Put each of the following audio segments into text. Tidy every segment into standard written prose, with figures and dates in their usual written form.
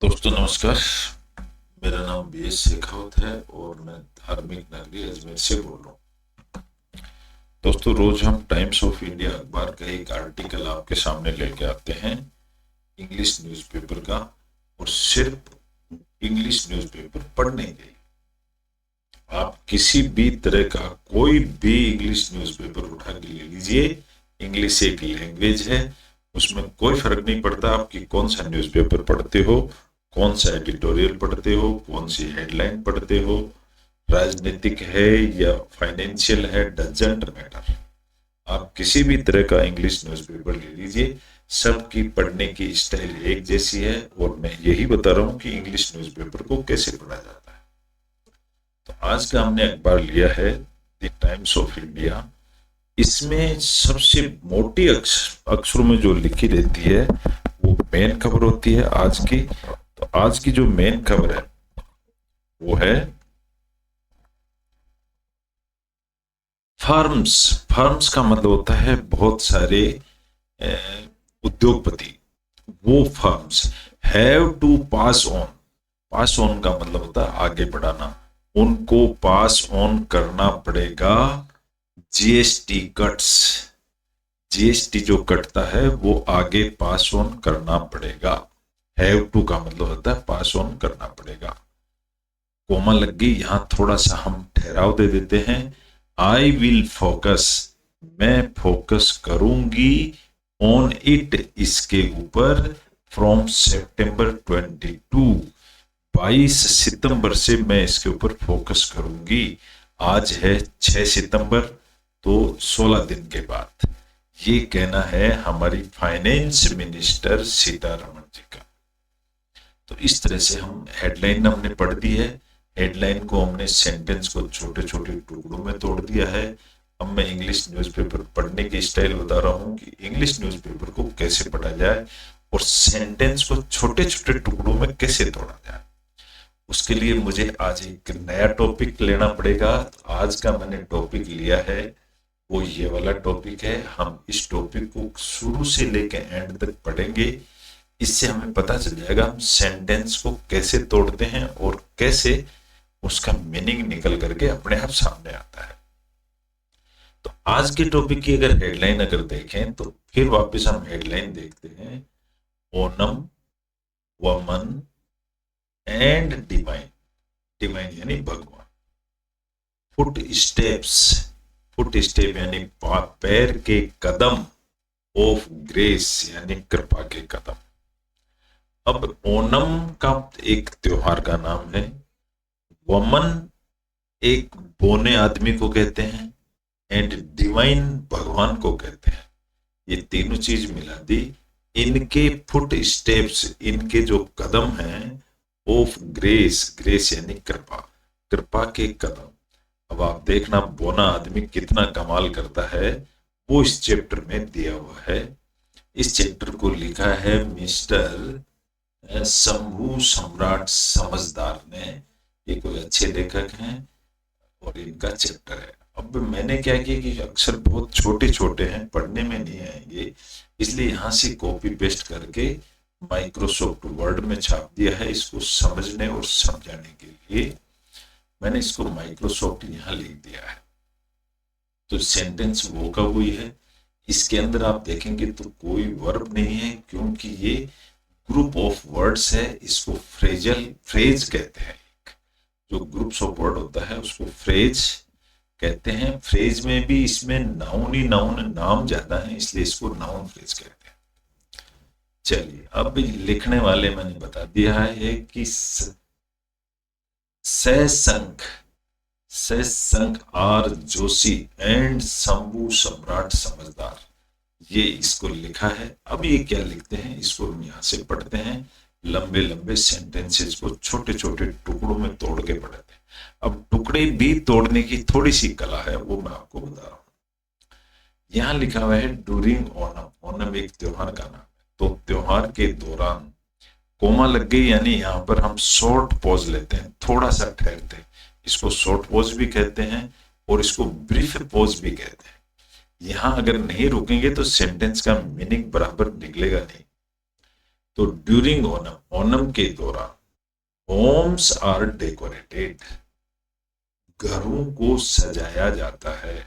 दोस्तों नमस्कार। मेरा नाम बी एस शेखावत है और मैं धार्मिक नगरी अजमेर से बोल रहा हूँ। दोस्तों रोज हम टाइम्स ऑफ इंडिया अखबार का एक आर्टिकल आपके सामने लेके आते हैं इंग्लिश न्यूज़पेपर का, और सिर्फ इंग्लिश न्यूज़पेपर पढ़ने के लिए आप किसी भी तरह का कोई भी इंग्लिश न्यूज़पेपर उठा के ले लीजिए। इंग्लिश एक लैंग्वेज है, उसमें कोई फर्क नहीं पड़ता आपकी कौन सा न्यूज़पेपर पढ़ते हो, कौन सा एडिटोरियल पढ़ते हो, कौन सी हेडलाइन पढ़ते हो, राजनीतिक है या फाइनेंशियल है, डजेंट मैटर। आप किसी भी तरह का इंग्लिश न्यूज़पेपर ले लीजिए, सबकी पढ़ने की स्टाइल एक जैसी है। और मैं यही बता रहा हूँ कि इंग्लिश न्यूज़पेपर को कैसे पढ़ा जाता है। तो आज का हमने अखबार लिया है द टाइम्स ऑफ इंडिया। इसमें सबसे मोटी अक्षरों में जो लिखी रहती है वो मेन खबर होती है आज की। तो आज की जो मेन खबर है वो है फर्म्स। फर्म्स का मतलब होता है बहुत सारे उद्योगपति। वो firms have to pass on. Pass on का मतलब होता है आगे बढ़ाना। उनको पास ऑन करना पड़ेगा जीएसटी कट्स। जीएसटी जो कटता है वो आगे पास ऑन करना पड़ेगा। हैव टू का मतलब होता है पास ऑन करना पड़ेगा। कोमा लग गई, यहां थोड़ा सा हम ठहराव दे देते हैं। आई विल फोकस, मैं फोकस करूंगी, ऑन इट, इसके ऊपर, फ्रॉम सितंबर 22, 22 सितंबर से मैं इसके ऊपर फोकस करूंगी। आज है 6 सितंबर, तो 16 दिन के बाद। ये कहना है हमारी फाइनेंस मिनिस्टर सीतारमण जी का। तो इस तरह से हम हेडलाइन हमने पढ़ दी है। हेडलाइन को हमने सेंटेंस को छोटे छोटे टुकड़ों में तोड़ दिया है। अब मैं इंग्लिश न्यूज़पेपर पढ़ने की स्टाइल बता रहा हूँ कि इंग्लिश न्यूज़पेपर को कैसे पढ़ा जाए और सेंटेंस को छोटे छोटे टुकड़ों में कैसे तोड़ा जाए। उसके लिए मुझे आज एक नया टॉपिक लेना पड़ेगा। तो आज का मैंने टॉपिक लिया है वो ये वाला टॉपिक है। हम इस टॉपिक को शुरू से लेकर एंड तक पढ़ेंगे। इससे हमें पता चल जाएगा हम सेंटेंस को कैसे तोड़ते हैं और कैसे उसका मीनिंग निकल करके अपने आप सामने आता है। तो आज के टॉपिक की अगर हेडलाइन अगर देखें तो फिर वापस हम हेडलाइन देखते हैं, ओनम, वमन एंड डिवाइन। डिवाइन यानी भगवान। फुट स्टेप्स, फुट स्टेप यानी पैर के कदम, ऑफ ग्रेस यानी कृपा के कदम। अब ओनम का एक त्योहार का नाम है, वमन एक बोने आदमी को कहते हैं, एंड डिवाइन भगवान को कहते हैं। ये तीनों चीज मिला दी। इनके फुट स्टेप्स, इनके जो कदम हैं, ऑफ ग्रेस, ग्रेस यानी कृपा, कृपा के कदम। अब आप देखना बोना आदमी कितना कमाल करता है, वो इस चैप्टर में दिया हुआ है। इस चैप्टर को लिखा है मिस्टर शंभू सम्राट समझदार ने। ये कोई अच्छे लेखक हैं और इनका चैप्टर है। अब मैंने क्या किया कि अक्षर बहुत छोटे छोटे हैं, पढ़ने में नहीं आएंगे, इसलिए यहां से कॉपी पेस्ट करके माइक्रोसॉफ्ट वर्ड में छाप दिया है। इसको समझने और समझाने के लिए मैंने इसको माइक्रोसॉफ्ट यहां लिख दिया है। तो सेंटेंस वो का वही है। इसके अंदर आप देखेंगे तो कोई वर्ब नहीं है, क्योंकि ये ग्रुप ऑफ वर्ड्स है। इसको फ्रेजल, फ्रेज कहते हैं। जो ग्रुप्स ऑफ वर्ड होता है उसको फ्रेज कहते हैं। फ्रेज में भी इसमें नाउन ही नाउन, नाम ज्यादा है, इसलिए इसको नाउन फ्रेज कहते हैं। चलिए अब लिखने वाले मैंने बता दिया है कि सैसंख, सैसंख आर जोशी एंड शंभू सम्राट समझदार, ये इसको लिखा है। अब ये क्या लिखते हैं इसको हम यहां से पढ़ते हैं। लंबे लंबे सेंटेंसेस को छोटे छोटे टुकड़ों में तोड़ के पढ़ते हैं। अब टुकड़े भी तोड़ने की थोड़ी सी कला है, वो मैं आपको बता रहा हूं। यहां लिखा हुआ है डूरिंग ओनम। ओनम एक त्योहार का नाम है। तो त्योहार के दौरान, कोमा लग गई यानी यहां पर हम शॉर्ट पॉज लेते हैं, थोड़ा सा ठहरते हैं। इसको शॉर्ट पॉज भी कहते हैं और इसको ब्रीफ पॉज भी कहते हैं। यहां अगर नहीं रुकेंगे तो सेंटेंस का मीनिंग बराबर निकलेगा नहीं। तो ड्यूरिंग ओनम, ओनम के दौरान होम्स आर डेकोरेटेड, घरों को सजाया जाता है।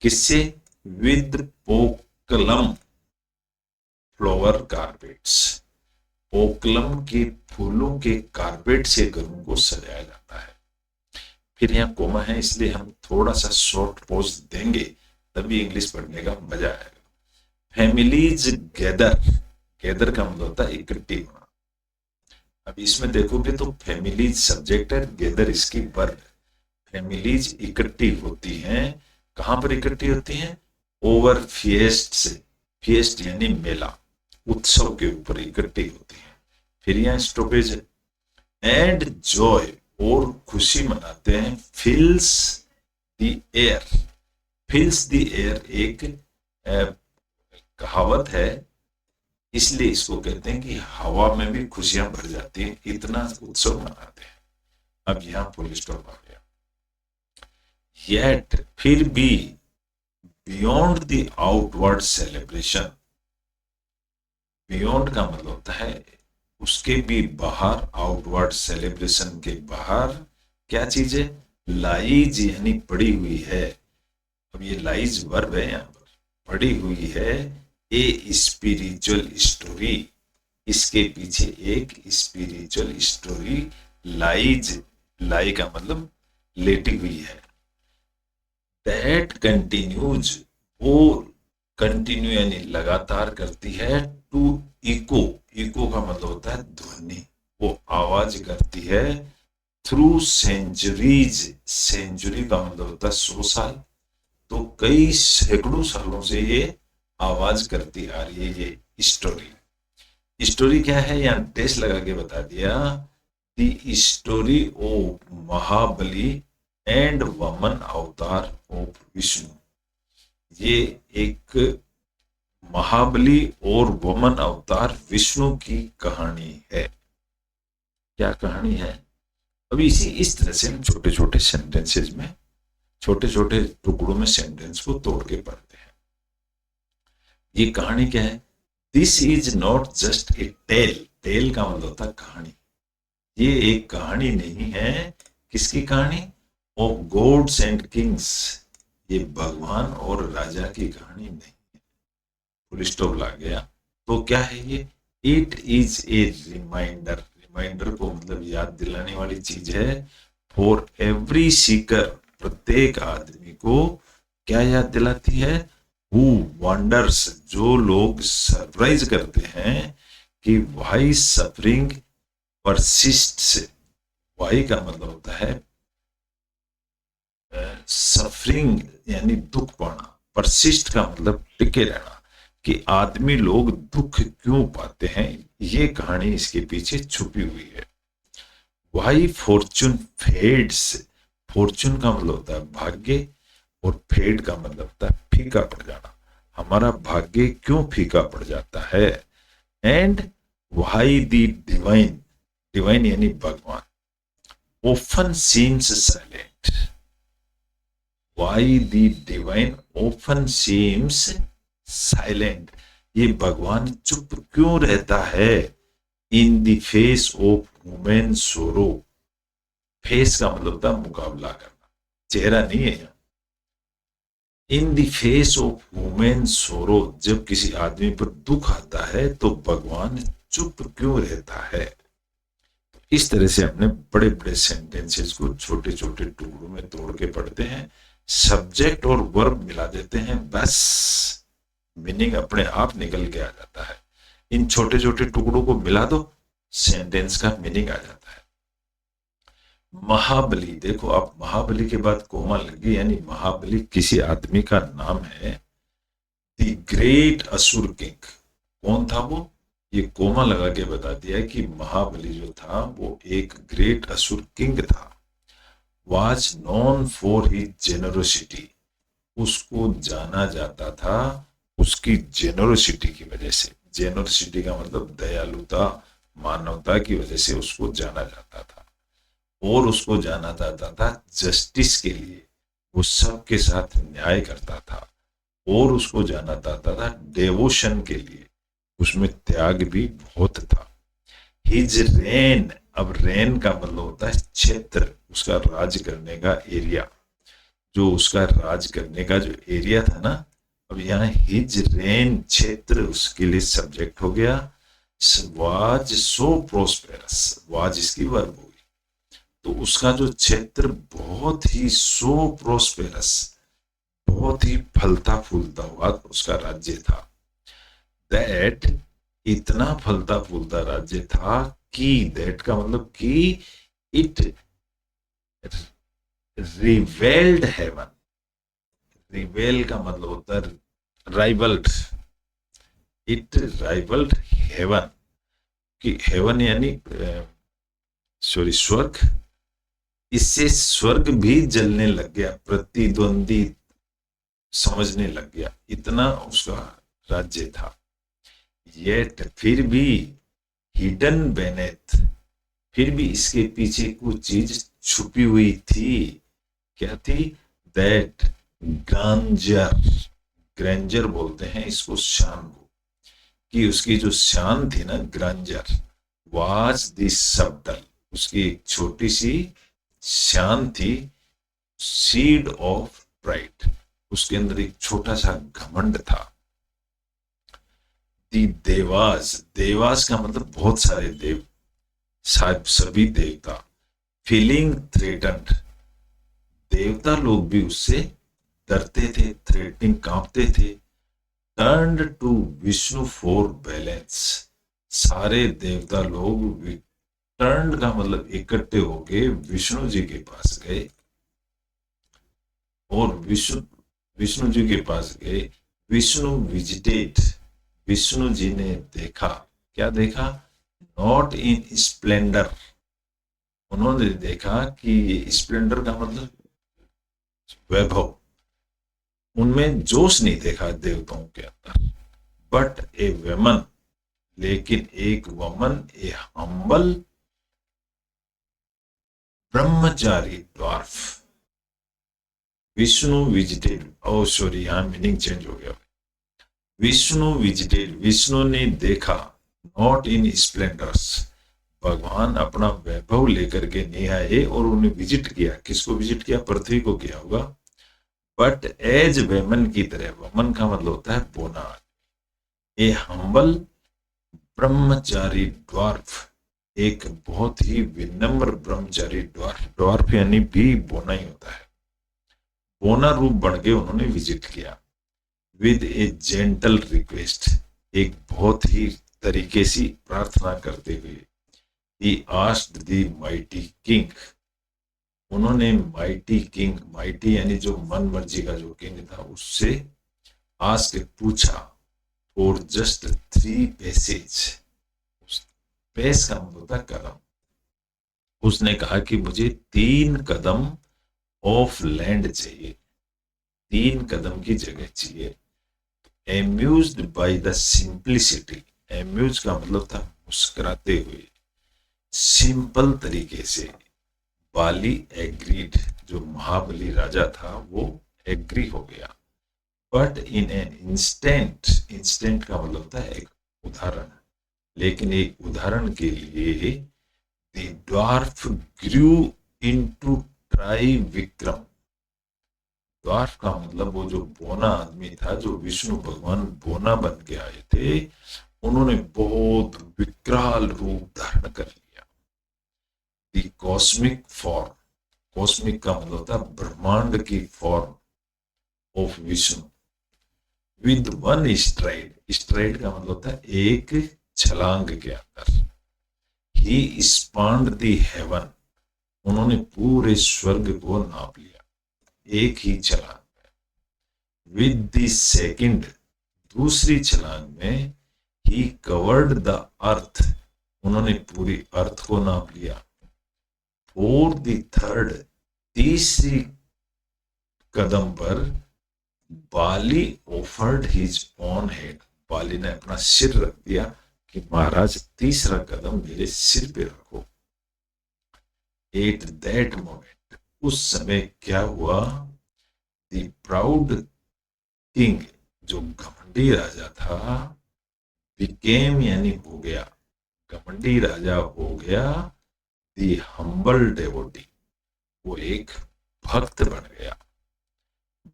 किससे? विद पोकलम फ्लावर कारपेट्स, पोकलम के फूलों के कारपेट से घरों को सजाया जाता है। फिर यहाँ कोमा है, इसलिए हम थोड़ा सा शॉर्ट पॉज देंगे, तभी इंग्लिश पढ़ने का मजा आएगा। फैमिलीज गैदर, गैदर का मतलब होता है इकट्ठी होना। अब इसमें देखोगे तो फैमिलीज सब्जेक्ट है, गैदर इसकी वर्ब है। फैमिलीज इकट्ठी होती हैं, कहां पर इकट्ठी होती हैं? ओवर फिएस्ट से, फिएस्ट यानी मेला, उत्सव के ऊपर इकट्ठी होती हैं। फिर यहाँ स्टॉपेज है, एंड जॉय, और खुशी मनाते हैं। फिल्स द एयर, फिल्स द एयर एक कहावत है, इसलिए इसको कहते हैं कि हवा में भी खुशियां भर जाती हैं, इतना उत्सव मनाते हैं। अब यहां फुल स्टॉप आ गया। येट, फिर भी, beyond the outward celebration, beyond का मतलब होता है उसके भी बाहर, आउटवर्ड सेलिब्रेशन के बाहर क्या चीज है? लाइज यानी पड़ी हुई है। अब ये लाइज वर्ब है, यहां पर पड़ी हुई है। ए स्पिरिचुअल स्टोरी, इसके पीछे एक स्पिरिचुअल स्टोरी लाइज, लाई का मतलब लेटी हुई है। दैट कंटिन्यूज, वो कंटिन्यू यानी लगातार करती है। टू इको, इको का मतलब होता है ध्वनि, वो आवाज करती है। थ्रू सेंचुरीज, सेंचुरी का मतलब होता है 100 साल, तो कई सैकड़ों सालों से ये आवाज करती आ रही है ये स्टोरी। स्टोरी क्या है? यहाँ टेस्ट लगा के बता दिया। The story of Mahabali and वमन अवतार ऑफ विष्णु, ये एक महाबली और वमन अवतार विष्णु की कहानी है। क्या कहानी है? अभी इस तरह से हम छोटे छोटे सेंटेंसेस में, छोटे छोटे टुकड़ों में सेंटेंस को तोड़ के पढ़ते हैं। ये कहानी क्या है? This is not just a tale, tale का मतलब होता है कहानी। ये एक कहानी नहीं है, किसकी कहानी? ऑफ गॉड्स एंड किंग्स, ये भगवान और राजा की कहानी नहीं है। फुल स्टॉप लग गया। तो क्या है ये? It is a reminder, reminder को मतलब याद दिलाने वाली चीज है। फॉर एवरी सीकर, प्रत्येक आदमी को क्या याद दिलाती है? हु वंडर्स, जो लोग सरप्राइज करते हैं कि वाई सफरिंग परसिस्ट्स, वाई का मतलब होता है सफरिंग यानी दुख पाना, परसिस्ट का मतलब टिके रहना, कि आदमी लोग दुख क्यों पाते हैं, ये कहानी इसके पीछे छुपी हुई है। वाई फॉर्चून फेड्स, फॉर्चून का मतलब होता है भाग्य, और फेड का मतलब होता है फीका पड़ जाना, हमारा भाग्य क्यों फीका पड़ जाता है। And why the divine, divine यानी भगवान, often seems silent, why the divine often seems silent, ये भगवान चुप क्यों रहता है। In the face of human सोरो, फेस का मतलब होता है मुकाबला करना, चेहरा नहीं है यहाँ। In the face of human सोरो, जब किसी आदमी पर दुख आता है तो भगवान चुप क्यों रहता है। इस तरह से अपने बड़े बड़े सेंटेंसेस को छोटे छोटे टुकड़ों में तोड़ के पढ़ते हैं, सब्जेक्ट और वर्ब मिला देते हैं, बस मीनिंग अपने आप निकल के आ जाता है। इन छोटे छोटे टुकड़ों को मिला दो, सेंटेंस का मीनिंग आ जाता है। महाबली, देखो आप महाबली के बाद कोमा लगी, यानी महाबली किसी आदमी का नाम है। द ग्रेट असुर किंग, कौन था वो? ये कोमा लगा के बता दिया कि महाबली जो था वो एक ग्रेट असुर किंग था। was known for his generosity, उसको जाना जाता था उसकी जेनरोसिटी की वजह से। जेनरोसिटी का मतलब दयालुता, मानवता की वजह से उसको जाना जाता था। और उसको जाना जाता था जस्टिस के लिए, वो सबके साथ न्याय करता था। और उसको जाना जाता था डेवोशन के लिए, उसमें त्याग भी बहुत था। हिज रेन, अब रेन का मतलब होता है क्षेत्र, उसका राज करने का एरिया, जो उसका राज करने का जो एरिया था ना, अब यहाँ हिज रेन क्षेत्र उसके लिए सब्जेक्ट हो गया। वाज सो प्रोस्पेरस, वाज इसकी वर्ब होगी, तो उसका जो क्षेत्र बहुत ही सो प्रोस्पेरस, बहुत ही फलता फूलता हुआ उसका राज्य था। दैट, इतना फलता फूलता राज्य था कि, दैट का मतलब कि इट रिवेल्ड हेवन, रिवेल का मतलब होता है राइवल्ड, इट राइवल्ड हेवन, कि हेवन यानी सॉरी स्वर्ग, इससे स्वर्ग भी जलने लग गया, प्रतिद्वंदी समझने लग गया, इतना उसका राज्य था। येट, फिर भी, हिडन बेनेथ, फिर भी इसके पीछे कुछ चीज छुपी हुई थी। क्या थी? दैट ग्रांजर, ग्रेंजर बोलते हैं इसको शान को, कि उसकी जो शान थी ना ग्रांजर, वाज दिस सबटल, उसकी एक छोटी सी शान थी, सीड ऑफ प्राइड, उसके अंदर एक छोटा सा घमंड था। दी देवास, देवास का मतलब बहुत सारे देव, शायद सभी देवता, फीलिंग थ्रेटन्ड, देवता लोग भी उससे डरते थे, थ्रेटनिंग, कांपते थे। Turned to Vishnu for balance, सारे देवता लोग टर्न्ड का मतलब इकट्ठे होके विष्णु जी के पास गए, और विष्णु जी के पास गए। विष्णु विजिटेड, विष्णु जी ने देखा, क्या देखा? नॉट इन स्प्लेंडर, उन्होंने देखा कि स्प्लेंडर का मतलब वैभव, उनमें जोश नहीं देखा देवताओं के अंदर, बट ए वमन, लेकिन एक वमन, ए हम्बल ब्रह्मचारी ड्वार्फ, विष्णु विजिटेड, ओ सॉरी यहाँ मीनिंग चेंज हो गया, विष्णु विजिटेड, विष्णु ने देखा, नॉट इन स्प्लेंडर्स, भगवान अपना वैभव लेकर के नहीं आए और उन्हें विजिट किया, किसको विजिट किया? पृथ्वी को किया होगा, बट एज वेमन की तरह, वमन का मतलब होता है बोना, ए हम्बल ब्रह्मचारी ड्वार्फ, एक बहुत ही विनम्र ब्रह्मचारी ड्वार्फ, ड्वार्फ यानी भी बोना ही होता है, बोना रूप बन के उन्होंने विजिट किया। विद ए जेंटल रिक्वेस्ट, एक बहुत ही तरीके से प्रार्थना करते हुए, he asked the mighty king, उन्होंने माइटी किंग, माइटी यानी जो मन मर्जी का जो किंग था, उससे आस्क पूछा, फॉर जस्ट 3 पैसेज, पैस का मतलब होता कदम, उसने कहा कि मुझे 3 कदम ऑफ लैंड चाहिए, 3 कदम की जगह चाहिए। Amused by the simplicity, amuse का मतलब था मुस्कुराते हुए, सिंपल तरीके से, बाली एग्रीड, जो महाबली राजा था वो एग्री हो गया, but in an instant, instant का मतलब होता है एक उदाहरण, लेकिन एक उदाहरण के लिए, the dwarf grew into Trivikram, dwarf का मतलब वो जो बोना आदमी था, जो विष्णु भगवान बोना बन के आए थे, उन्होंने बहुत विकराल रूप धारण कर लिया। द कॉस्मिक फॉर्म, कॉस्मिक का मतलब होता है ब्रह्मांड की form of Vishnu, with one STRIDE, STRIDE का मतलब होता है एक छलांग के अंदर, ही स्पांड द हेवन, उन्होंने पूरे स्वर्ग को नाप लिया एक ही छलांग में। विद द सेकंड, दूसरी छलांग में, ही कवर्ड द अर्थ, उन्होंने पूरी अर्थ को नाप लिया। फॉर द थर्ड, तीसरी कदम पर, बाली ऑफर्ड हिज ऑन हेड, बाली ने अपना सिर रख दिया कि महाराज तीसरा कदम मेरे सिर पे रखो। एट दैट मोमेंट, उस समय क्या हुआ? द प्राउड किंग, जो घमंडी राजा था, बिकेम यानी हो गया, घमंडी राजा हो गया दी हम्बल डेवोटी, वो एक भक्त बन गया।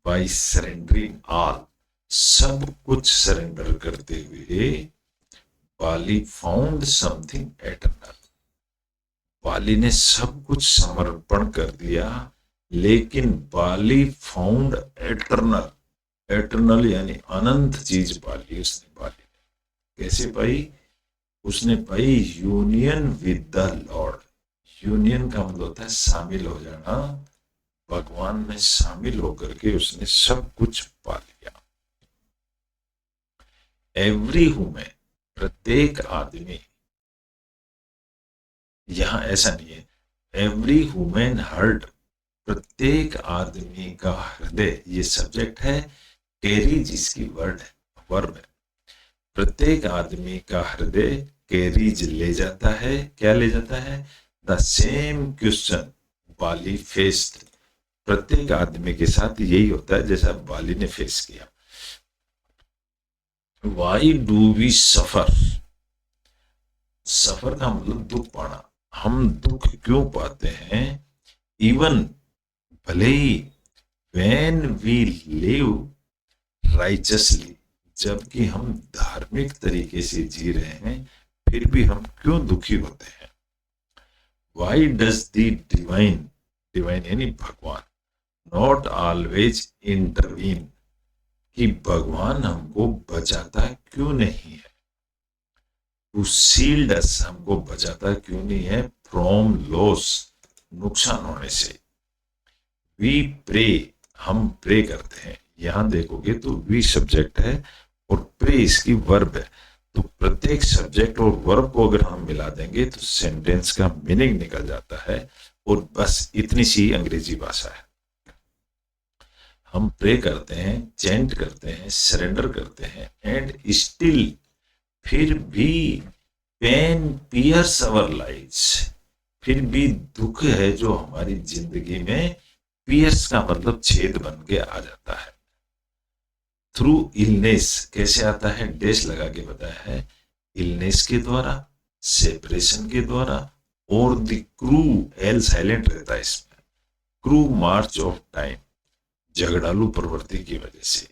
बाई सरेंडरिंग ऑल, सब कुछ सरेंडर करते हुए, बाली फाउंड समथिंग एटर्नल, बाली ने सब कुछ समर्पण कर दिया, लेकिन बाली फाउंड एटर्नल, एटर्नल यानी अनंत चीज पाली उसने, पाली कैसे पाई? उसने पाई union with the lord. Union का मतलब होता है शामिल हो जाना, भगवान में शामिल होकर के उसने सब कुछ पा लिया। एवरी ह्यूमन, प्रत्येक आदमी, यहां ऐसा नहीं है, एवरी ह्यूमन हार्ट, प्रत्येक आदमी का हृदय, ये सब्जेक्ट है, कैरीज इसकी वर्ड है, वर्ब है। प्रत्येक आदमी का हृदय कैरीज ले जाता है, क्या ले जाता है? The same question Bali faced, प्रत्येक आदमी के साथ यही होता है जैसा बाली ने फेस किया। वाई डू वी सफर, सफर का मतलब दुख पाना, हम दुख क्यों पाते हैं? इवन, भले ही, व्हेन वी लिव राइचसली, जबकि हम धार्मिक तरीके से जी रहे हैं, फिर भी हम क्यों दुखी होते हैं? Why does the divine, divine यानी भगवान, नॉट ऑलवेज इंटरवीन, कि भगवान हमको बचाता क्यों नहीं है? टू शील्ड अस, हमको बचाता क्यों नहीं है? फ्रॉम लॉस, नुकसान होने से। वी प्रे, हम प्रे करते हैं, यहां देखोगे तो वी सब्जेक्ट है और प्रे इसकी वर्ब है, तो प्रत्येक सब्जेक्ट और वर्ब को अगर हम मिला देंगे तो सेंटेंस का मीनिंग निकल जाता है। और बस इतनी सी अंग्रेजी भाषा है। हम प्रे करते हैं, चैंट करते हैं, सरेंडर करते हैं, एंड स्टिल, फिर भी, पेन पियर्स अवर लाइव्स, फिर भी दुख है जो हमारी जिंदगी में, पियर्स का मतलब छेद बन के आ जाता है। थ्रू इलनेस, कैसे आता है? डैश लगा के बताया है, इलनेस के द्वारा, सेपरेशन के द्वारा, और द क्रू, एल साइलेंट रहता है इसमें, क्रू मार्च ऑफ टाइम, झगड़ालू प्रवृत्ति की वजह से।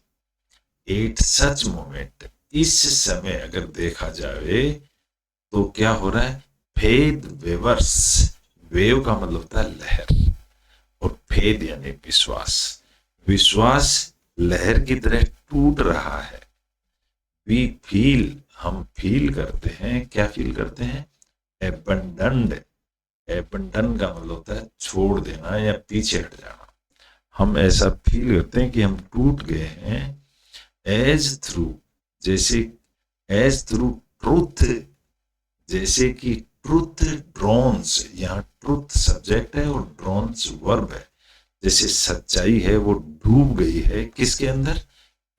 एट सच मोमेंट, इस समय अगर देखा जाए तो क्या हो रहा है? फेद वेवर्स, वेव का मतलब होता है लहर, और फेद यानी विश्वास, विश्वास लहर की तरह टूट रहा है। वी फील, हम फील करते हैं, क्या फील करते हैं? एबंडन्ड, एबंडन का मतलब होता है छोड़ देना या पीछे हट जाना। हम ऐसा फील करते हैं कि हम टूट गए हैं। एज थ्रू, जैसे, एज थ्रू ट्रूथ, जैसे कि ट्रूथ ड्रोन्स, यहाँ ट्रूथ सब्जेक्ट है और ड्रोन्स वर्ब है। जैसे सच्चाई है वो डूब गई है, किसके अंदर?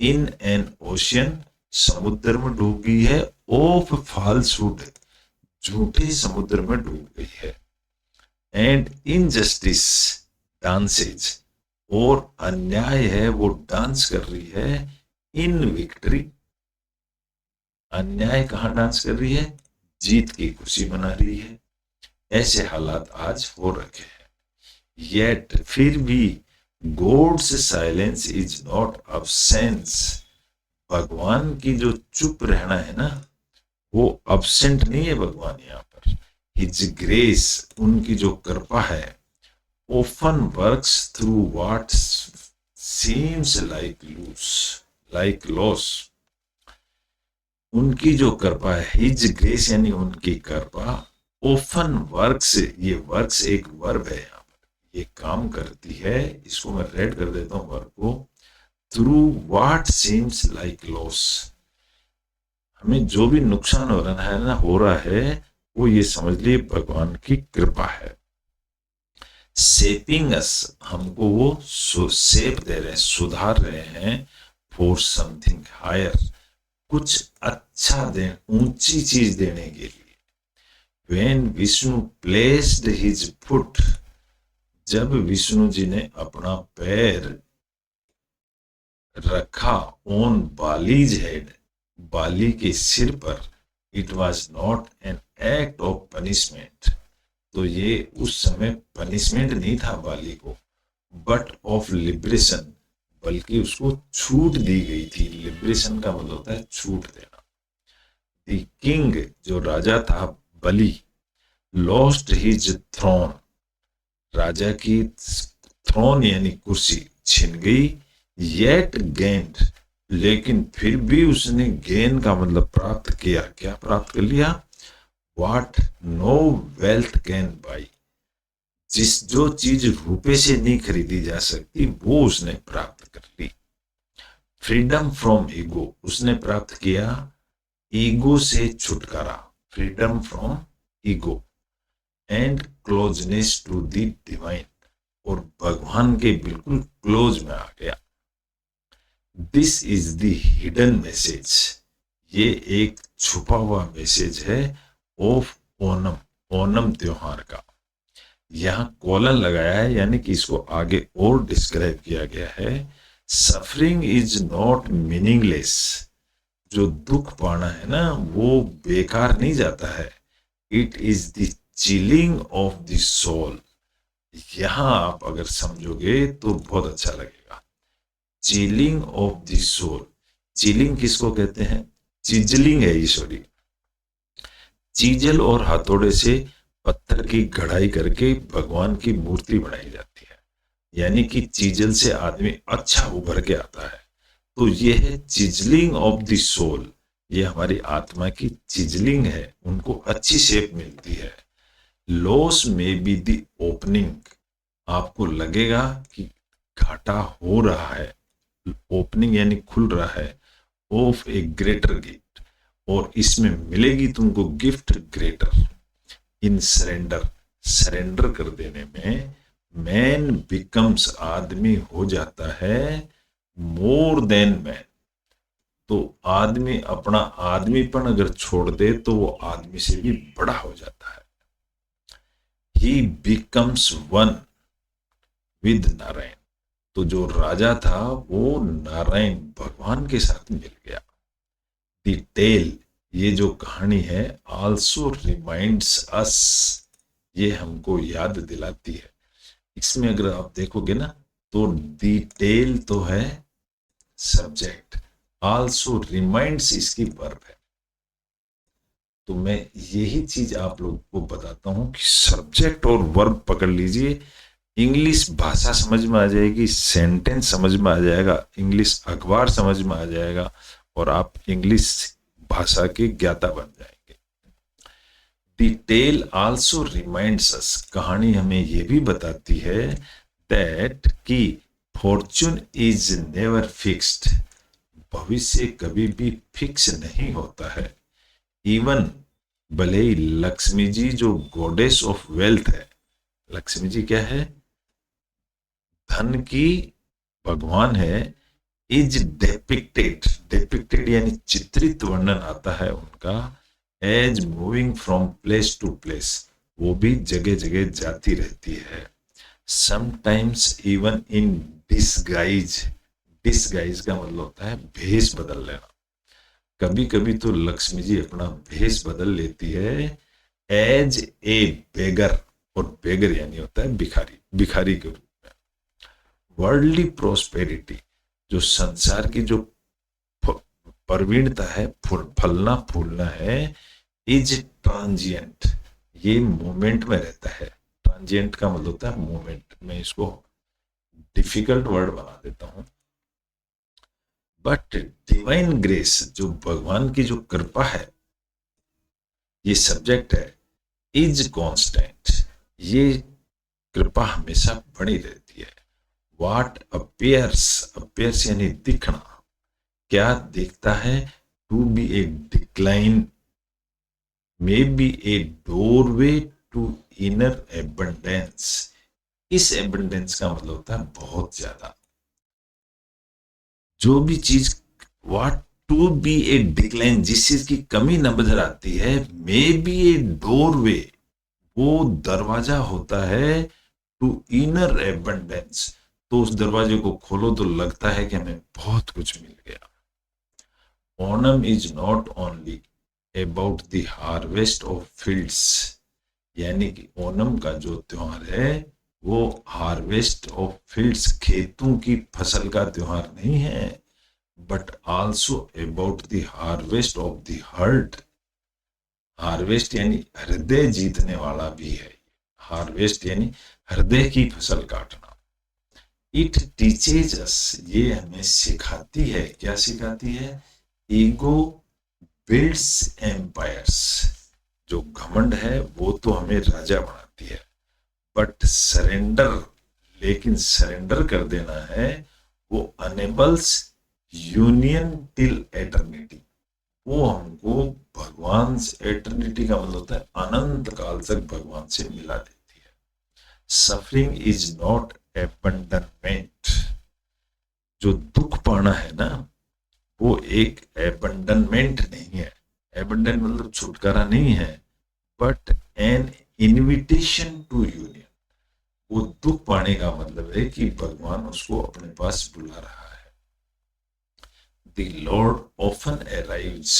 इन एन ओशियन, समुद्र में डूब गई है, ऑफ फॉल्सहुड, झूठे समुद्र में डूब गई है। एंड इनजस्टिस डांसेज, और अन्याय है वो डांस कर रही है, इन विक्ट्री, अन्याय कहां डांस कर रही है? जीत की खुशी मना रही है। ऐसे हालात आज हो रखे हैं। येट, फिर भी, God's silence is not absence, भगवान की जो चुप रहना है ना, वो अब्सेंट नहीं है भगवान यहाँ पर। हिज ग्रेस, उनकी जो कृपा है, often works through what seems like loss, उनकी जो कृपा है, हिज ग्रेस यानी उनकी कृपा, often works, ये वर्क्स एक वर्ब है यहाँ पर, ये काम करती है, इसको मैं रेड कर देता हूँ वर्ब को, through what seems like loss, हमें जो भी नुकसान हो रहा है वो ये समझ लिए भगवान की कृपा है। शेपिंग अस, हमको वो शेप दे रहे हैं, सुधार रहे हैं, फॉर समथिंग हायर, कुछ अच्छा दे, ऊंची चीज देने के लिए। When Vishnu placed his foot, जब विष्णु जी ने अपना पैर रखा ऑन बालीज हेड, बाली के सिर पर, it was not an act of punishment. तो ये उस समय पनिशमेंट नहीं था बाली को, बट ऑफ लिबरेशन, बल्कि उसको छूट दी गई थी। लिबरेशन का मतलब होता है छूट देना। द किंग, जो राजा था बलि, लॉस्ट हिज थ्रोन, राजा की थ्रोन यानी कुर्सी छिन गई। येट गेन्ड, लेकिन फिर भी उसने गेन का मतलब प्राप्त किया। क्या प्राप्त कर लिया? What no wealth can buy, जो चीज रुपए से नहीं खरीदी जा सकती वो उसने प्राप्त कर ली। फ्रीडम फ्रॉम ईगो, उसने प्राप्त किया ईगो से छुटकारा, freedom from ego. And closeness to the divine, और भगवान के बिल्कुल क्लोज में आ गया। This is the hidden message, ये एक छुपा हुआ मैसेज है ऑफ ओनम, ओनम त्योहार का। यहां कॉलन लगाया है, यानी कि इसको आगे और डिस्क्राइब किया गया है। सफरिंग इज नॉट मीनिंगलेस, जो दुख पाना है ना वो बेकार नहीं जाता है। It is the chilling of the soul. यहां आप अगर समझोगे तो बहुत अच्छा लगेगा। Chilling of the soul, chilling किसको कहते हैं? चिजलिंग है ये, सॉरी। चीजल और हथौड़े से पत्थर की गढ़ाई करके भगवान की मूर्ति बनाई जाती है, यानी कि चीजल से आदमी अच्छा उभर के आता है। तो ये है चिजलिंग ऑफ द सोल, ये हमारी आत्मा की चिजलिंग है, उनको अच्छी शेप मिलती है। लॉस में बी द ओपनिंग, आपको लगेगा कि घाटा हो रहा है, ओपनिंग यानी खुल रहा है, ऑफ ए ग्रेटर गिफ्ट, और इसमें मिलेगी तुमको गिफ्ट ग्रेटर। इन सरेंडर, सरेंडर कर देने में मैन बिकम्स, आदमी हो जाता है मोर देन मैन। तो आदमी अपना आदमीपन अगर छोड़ दे तो वो आदमी से भी बड़ा हो जाता है। ही बिकम्स वन विद नारायण, तो जो राजा था वो नारायण भगवान के साथ मिल गया। द टेल, ये जो कहानी है, आल्सो रिमाइंड्स अस, ये हमको याद दिलाती है। इसमें अगर आप देखोगे ना तो द टेल तो है सब्जेक्ट, आल्सो रिमाइंड्स इसकी वर्ब है। तो मैं यही चीज आप लोगों को बताता हूं कि सब्जेक्ट और वर्ब पकड़ लीजिए, इंग्लिश भाषा समझ में आ जाएगी, सेंटेंस समझ में आ जाएगा, इंग्लिश अखबार समझ में आ जाएगा, और आप इंग्लिश भाषा के ज्ञाता बन जाएंगे। The tale also reminds us, कहानी हमें यह भी बताती है दैट कि फॉर्च्यून इज नेवर फिक्स्ड, भविष्य कभी भी फिक्स नहीं होता है। इवन भले ही लक्ष्मी जी जो गॉडेस ऑफ वेल्थ है, लक्ष्मी जी क्या है? धन की भगवान है। इज डेपिक्टेड, डेपिक्टेड यानी चित्रित वर्णन आता है उनका, as moving from place to place, वो भी जगह जगह जाती रहती है। Sometimes even in disguise, disguise का मतलब होता है भेष बदल लेना। कभी कभी तो लक्ष्मी जी अपना भेष बदल लेती है एज ए बेगर, और बेगर यानी होता है भिखारी, भिखारी के रूप में। वर्ल्डली प्रोस्पेरिटी, जो संसार की जो प्रवीणता है, फलना फूलना है, इज ट्रांजिएंट, ये मोमेंट में रहता है। ट्रांजिएंट का मतलब होता है मोमेंट, मैं इसको डिफिकल्ट वर्ड बना देता हूं। बट डिवाइन ग्रेस, जो भगवान की जो कृपा है, ये सब्जेक्ट है, इज कांस्टेंट, ये कृपा हमेशा बनी रहती है। व्हाट अपियर्स, अपियर्स यानी दिखना, क्या दिखता है? To be a decline may be a doorway to inner abundance, इस एबंडेंस का मतलब होता है बहुत ज्यादा। जो भी चीज, what to be a decline, जिस चीज की कमी नजर आती है, मे बी ए डोरवे, वो दरवाजा होता है टू इनर एबंडेंस, तो उस दरवाजे को खोलो तो लगता है कि हमें बहुत कुछ मिल गया। Onam is not only, about the harvest of fields, यानी कि ओणम का जो त्योहार है वो हार्वेस्ट ऑफ फील्ड्स, खेतों की फसल का त्योहार नहीं है, but also about the harvest of the heart. Harvest यानी हृदय जीतने वाला भी है, हार्वेस्ट यानी हृदय की फसल काटना। इट टीचेज अस, ये हमें सिखाती है, क्या सिखाती है? ईगो बिल्ड्स एम्पायर्स, जो घमंड है वो तो हमें राजा बनाती है, बट सरेंडर, लेकिन सरेंडर कर देना है वो अनेबल्स यूनियन टिल एटर्निटी, वो हमको भगवान से, एटर्निटी का मतलब होता है अनंत काल तक भगवान से मिला देती है। सफरिंग इज नॉट एबंडनमेंट, जो दुख पाना है ना वो एक एबंडनमेंट नहीं है, एबंडन मतलब छुटकारा नहीं है, but an invitation to union. वो दुख पाने का मतलब है कि भगवान उसको अपने पास बुला रहा है। The Lord often arrives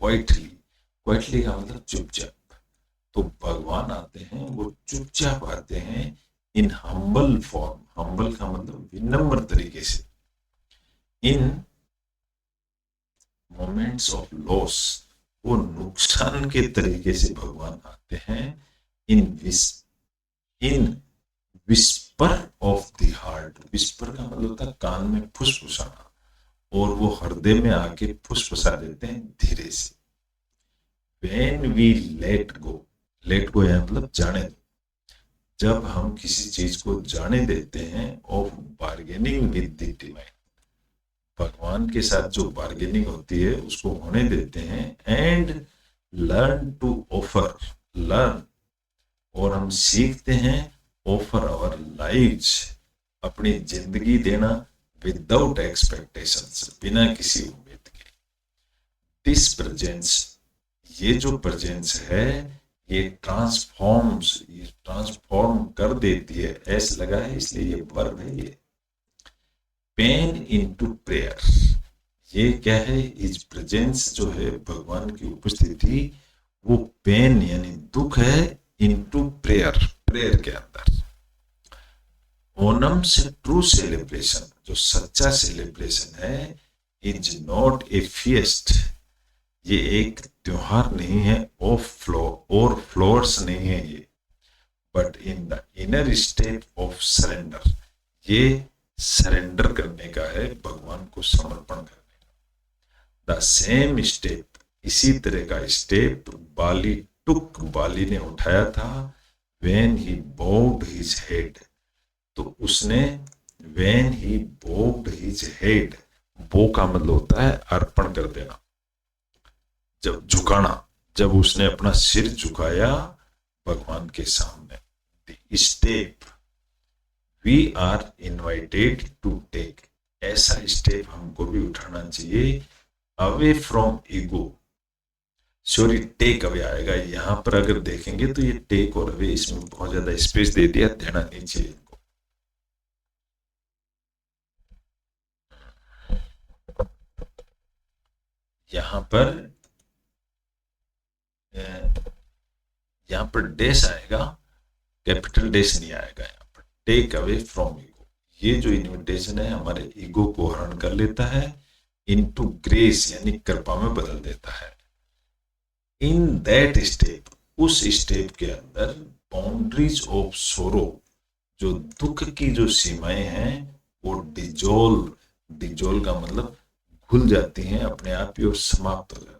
quietly, quietly का मतलब चुपचाप, तो भगवान आते हैं वो चुपचाप आते हैं, इन हम्बल फॉर्म, हम्बल का मतलब विनम्र तरीके से, इन मोमेंट्स ऑफ लॉस, वो नुकसान के तरीके से भगवान आते हैं, in whisper of the heart, whisper का मतलब होता है कान में फुसफुसाना, और वो हृदय में आके फुसफुसा देते हैं धीरे से। When we let go, let go है मतलब जाने दो, जब हम किसी चीज को जाने देते हैं, of bargaining with the divine, भगवान के साथ जो बार्गेनिंग होती है उसको होने देते हैं, and learn to offer, learn, और हम सीखते हैं, ऑफर आवर लाइव्स, अपनी जिंदगी देना, विदाउट एक्सपेक्टेशंस, बिना किसी उम्मीद के। दिस प्रेजेंस, ये जो प्रेजेंस है ये ट्रांसफॉर्म्स, ये ट्रांसफॉर्म कर देती है, एस लगा है इसलिए ये वर्ब है ये। पेन इनटू प्रेयर, ये क्या है? इस प्रेजेंस जो है भगवान की उपस्थिति, वो पेन यानी दुख है, इनटू प्रेयर, प्रेयर के अंदर। ओणम से ट्रू सेलिब्रेशन, जो सच्चा सेलिब्रेशन है, इज नॉट ए फीस्ट, ये एक त्योहार नहीं है, ऑफ फ्लोर और फ्लोर्स नहीं है ये, but in the inner state of surrender, ये सरेंडर करने का है, भगवान को समर्पण करने का। द सेम स्टेप, इसी तरह का स्टेप बाली टुक, बाली ने उठाया था, व्हेन ही बोव्ड हिज हेड, तो उसने when he bowed his head, बो का मतलब होता है अर्पण कर देना, जब झुकाना, जब उसने अपना सिर झुकाया भगवान के सामने। The step we are invited to take, ऐसा स्टेप हमको भी उठाना चाहिए, away from ego, sorry take away आएगा यहां पर, अगर देखेंगे तो ये टेक और अवे, इसमें बहुत ज्यादा स्पेस दे दिया, देना नहीं चाहिए। यहां पर डैश आएगा, कैपिटल डैश नहीं आएगा यहाँ पर। टेक अवे फ्रॉम ईगो, ये जो इन्विटेशन है हमारे ईगो को हरण कर लेता है, इनटू ग्रेस यानी कृपा में बदल देता है। इन दैट स्टेप, उस स्टेप के अंदर, बाउंड्रीज ऑफ सोरो, जो दुख की जो सीमाएं हैं वो डिजोल्व, डिजोल्व का मतलब खुल जाती हैं अपने आप ही और समाप्त हो जाती है।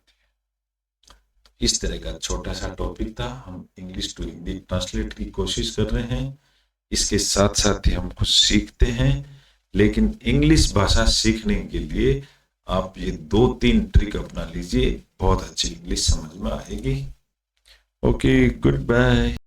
इस तरह का छोटा सा टॉपिक था, हम इंग्लिश टू हिंदी ट्रांसलेट की कोशिश कर रहे हैं, इसके साथ साथ ही हम कुछ सीखते हैं, लेकिन इंग्लिश भाषा सीखने के लिए आप ये 2-3 ट्रिक अपना लीजिए, बहुत अच्छी इंग्लिश समझ में आएगी। Okay, good bye.